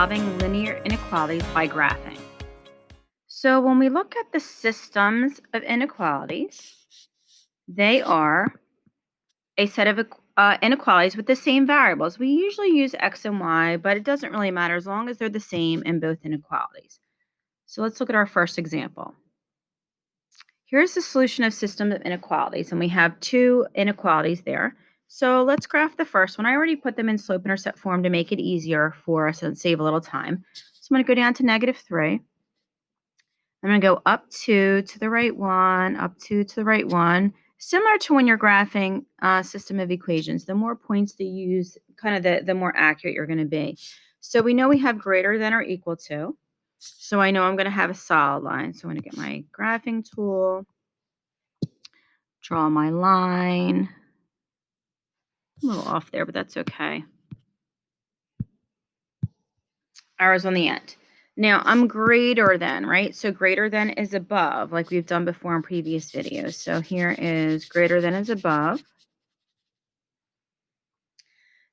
solving linear inequalities by graphing. So when we look at the systems of inequalities, they are a set of inequalities with the same variables. We usually use x and y, but it doesn't really matter as long as they're the same in both inequalities. So let's look at our first example. Here's the solution of system of inequalities, and we have two inequalities there. So let's graph the first one. I already put them in slope-intercept form to make it easier for us and save a little time. So I'm going to go down to -3. I'm going to go up 2 to the right 1, up 2 to the right 1. Similar to when you're graphing system of equations, the more points that you use, kind of the more accurate you're going to be. So we know we have greater than or equal to. So I know I'm going to have a solid line. So I'm going to get my graphing tool, draw my line. A little off there, but that's okay. Arrows on the end. Now I'm greater than, right? So greater than is above, like we've done before in previous videos. So here is greater than is above.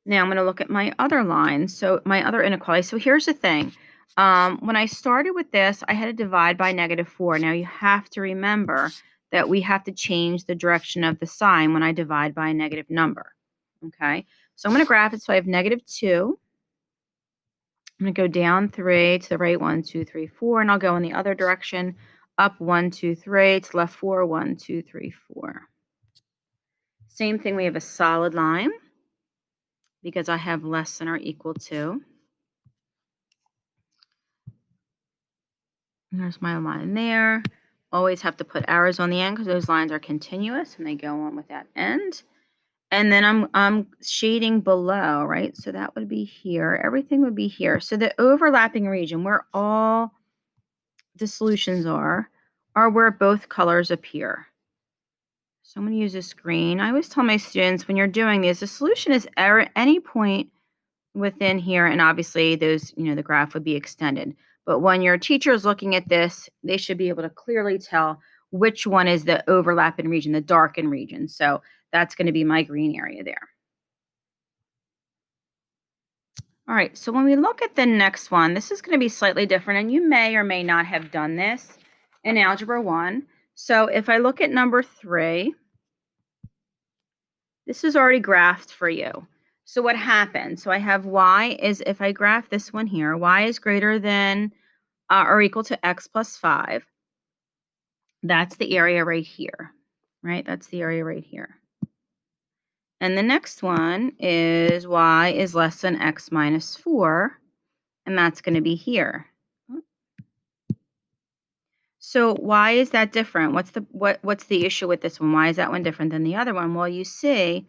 Now I'm going to look at my other line. So my other inequality. So here's the thing. When I started with this, I had to divide by -4. Now you have to remember that we have to change the direction of the sign when I divide by a negative number. Okay. So I'm going to graph it. So I have -2. I'm going to go down 3 to the right 1, 2, 3, 4, and I'll go in the other direction. Up 1, 2, 3, to the left 4, 1, 2, 3, 4. Same thing, we have a solid line because I have less than or equal to. And there's my line there. Always have to put arrows on the end because those lines are continuous and they go on with that end. And then I'm shading below, right? So that would be here. Everything would be here. So the overlapping region where all the solutions are where both colors appear. So I'm going to use this green. I always tell my students when you're doing this, the solution is at any point within here, and obviously those, the graph would be extended. But when your teacher is looking at this, they should be able to clearly tell which one is the overlapping region, the darkened region. So that's going to be my green area there. All right, so when we look at the next one, this is going to be slightly different, and you may or may not have done this in Algebra 1. So if I look at number 3, this is already graphed for you. So what happens? So I have y is, if I graph this one here, y is greater than or equal to x plus 5. That's the area right here, right? That's the area right here. And the next one is y is less than x minus 4, and that's going to be here. So why is that different? What's the issue with this one? Why is that one different than the other one? Well, you see,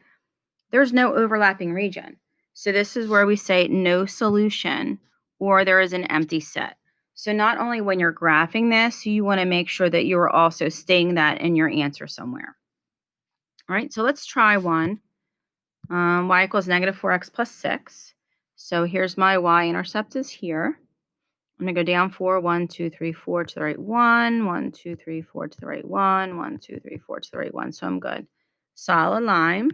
there's no overlapping region. So this is where we say no solution, or there is an empty set. So not only when you're graphing this, you want to make sure that you are also stating that in your answer somewhere. All right, so let's try one. Y equals -4x plus 6. So here's my y-intercept is here. I'm going to go down 4, 1, 2, 3, 4 to the right 1, 1, 2, 3, 4 to the right 1, 1, 2, 3, 4 to the right 1. So I'm good. Solid line.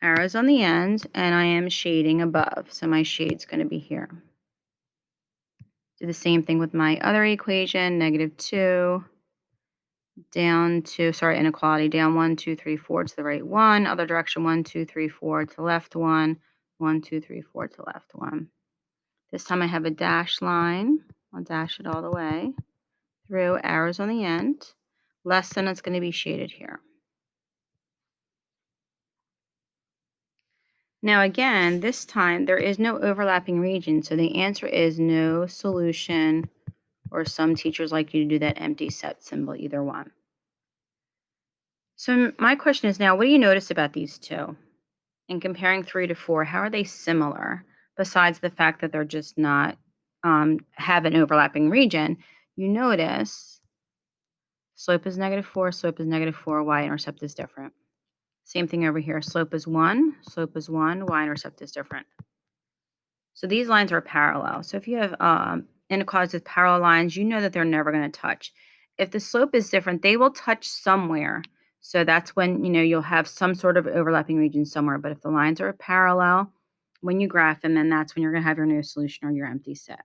Arrows on the end, and I am shading above. So my shade's going to be here. Do the same thing with my other equation, -2, down to, inequality, down 1, 2, 3, 4 to the right 1, other direction 1, 2, 3, 4 to the left 1, 1, 2, 3, 4 to the left 1. This time I have a dashed line. I'll dash it all the way through, arrows on the end. Less than, it's going to be shaded here. Now again, this time there is no overlapping region, so the answer is no solution, or some teachers like you to do that empty set symbol, either one. So my question is now, what do you notice about these two? In comparing 3 to 4, how are they similar, besides the fact that they're just not have an overlapping region? You notice slope is -4, slope is -4, y-intercept is different. Same thing over here. Slope is 1, y-intercept is different. So these lines are parallel. So if you have inequalities with parallel lines, you know that they're never going to touch. If the slope is different, they will touch somewhere. So that's when, you'll have some sort of overlapping region somewhere. But if the lines are parallel when you graph them, then that's when you're going to have your no solution or your empty set.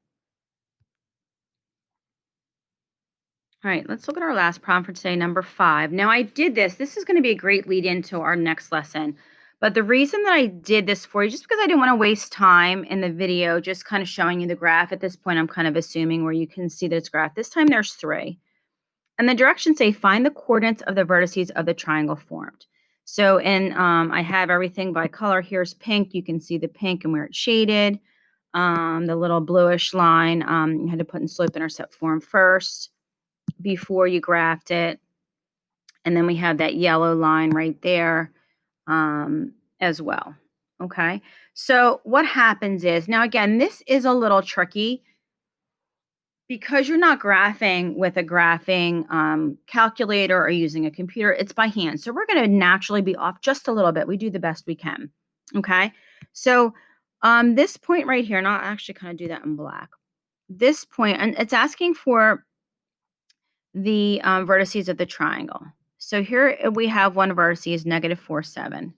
All right, let's look at our last problem for today, number 5. Now, I did this. This is going to be a great lead into our next lesson. But the reason that I did this for you, just because I didn't want to waste time in the video, just kind of showing you the graph. At this point, I'm kind of assuming where you can see that it's graph. This time there's 3. And the directions say find the coordinates of the vertices of the triangle formed. So I have everything by color. Here's pink. You can see the pink and where it's shaded. The little bluish line, you had to put in slope-intercept form first before you graphed it. And then we have that yellow line right there as well. Okay, so what happens is, now again, this is a little tricky because you're not graphing with a graphing calculator or using a computer. It's by hand. So we're going to naturally be off just a little bit. We do the best we can. Okay, so this point right here, and I'll actually kind of do that in black. This point, and it's asking for the vertices of the triangle. So here we have one vertice, -4, 7.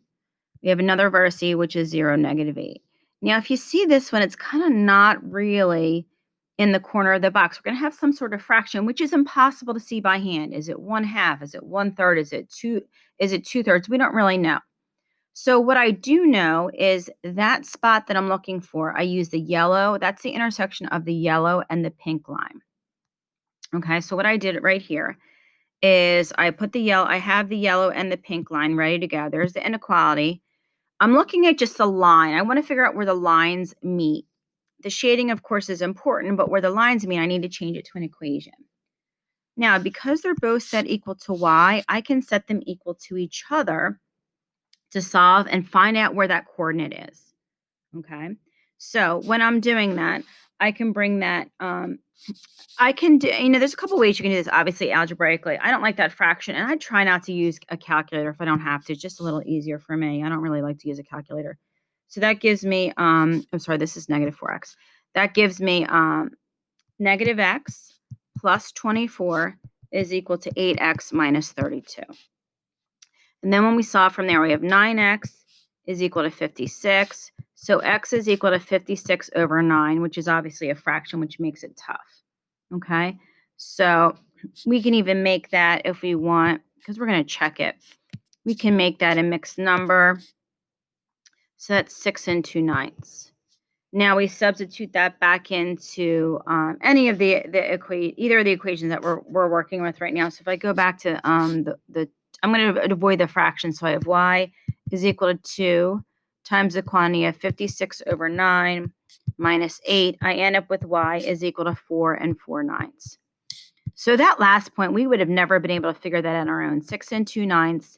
We have another vertice, which is 0, -8. Now, if you see this one, it's kind of not really in the corner of the box. We're going to have some sort of fraction, which is impossible to see by hand. Is it 1/2? Is it 1/3? Is it 2? Is it 2/3? We don't really know. So what I do know is that spot that I'm looking for, I use the yellow. That's the intersection of the yellow and the pink line. Okay, so what I did right here is I put the yellow, I have the yellow and the pink line ready to go. There's the inequality. I'm looking at just a line. I want to figure out where the lines meet. The shading, of course, is important, but where the lines meet, I need to change it to an equation. Now, because they're both set equal to y, I can set them equal to each other to solve and find out where that coordinate is. Okay, so when I'm doing that, I can bring that, I can do, there's a couple ways you can do this, obviously, algebraically. I don't like that fraction, and I try not to use a calculator if I don't have to. It's just a little easier for me. I don't really like to use a calculator. So that gives me, I'm sorry, this is -4x. That gives me -x plus 24 is equal to 8x minus 32. And then when we solve from there, we have 9x is equal to 56. So x is equal to 56 over 9, which is obviously a fraction, which makes it tough. Okay, so we can even make that if we want, because we're going to check it. We can make that a mixed number. So that's 6 2/9. Now we substitute that back into any of the either of the equations that we're working with right now. So if I go back to I'm going to avoid the fraction. So I have y is equal to 2 times the quantity of 56 over 9 minus 8. I end up with y is equal to 4 4/9. So that last point, we would have never been able to figure that out on our own. 6 2/9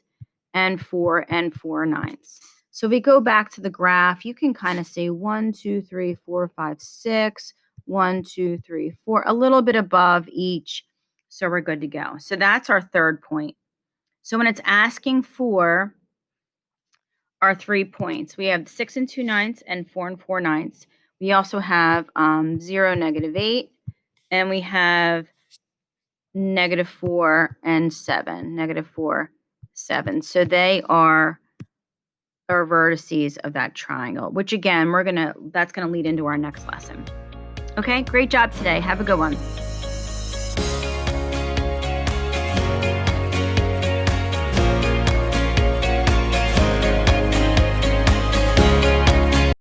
and 4 4/9. So if we go back to the graph, you can kind of see 1, 2, 3, 4, 5, 6, 1, 2, 3, 4, a little bit above each. So we're good to go. So that's our third point. So when it's asking for our 3 points, we have 6 2/9 and 4 4/9. We also have 0, -8, and we have -4 and 7, -4, 7. So they are our vertices of that triangle, which again, that's going to lead into our next lesson. Okay, great job today. Have a good one.